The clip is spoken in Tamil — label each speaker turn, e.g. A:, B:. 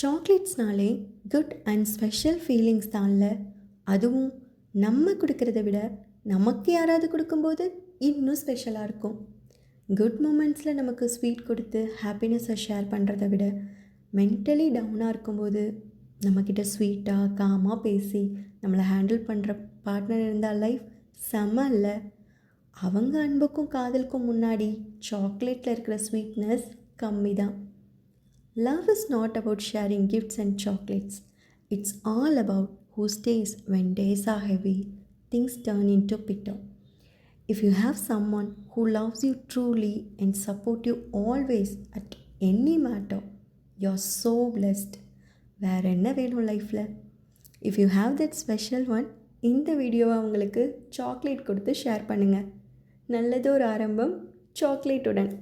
A: சாக்லேட்ஸ்னாலே குட் அண்ட் ஸ்பெஷல் ஃபீலிங்ஸ் தான்ல. அதுவும் நம்ம கொடுக்கறத விட நமக்கு யாராவது கொடுக்கும்போது இன்னும் ஸ்பெஷலாக இருக்கும். குட் மூமெண்ட்ஸில் நமக்கு ஸ்வீட் கொடுத்து ஹாப்பினஸை ஷேர் பண்ணுறத விட மென்டலி டவுனாக இருக்கும்போது நம்மக்கிட்ட ஸ்வீட்டாக காமாக பேசி நம்மளை ஹேண்டில் பண்ணுற பார்ட்னர் இருந்தால் லைஃப் செம்ம இல்லை. அவங்க அன்புக்கும் காதலுக்கும் முன்னாடி சாக்லேட்டில் இருக்கிற ஸ்வீட்னஸ் கம்மி தான். Love is not about sharing gifts and chocolates. It's all about who stays when days are heavy, things turn into bitter. If you have someone who loves you truly and support you always at any matter, you're so blessed. வேற என்ன வேணும் லைஃப்பில்? If you have that special one, இந்த வீடியோவை அவங்களுக்கு சாக்லேட் கொடுத்து ஷேர் பண்ணுங்கள். நல்லதொரு ஆரம்பம் சாக்லேட்டுடன்.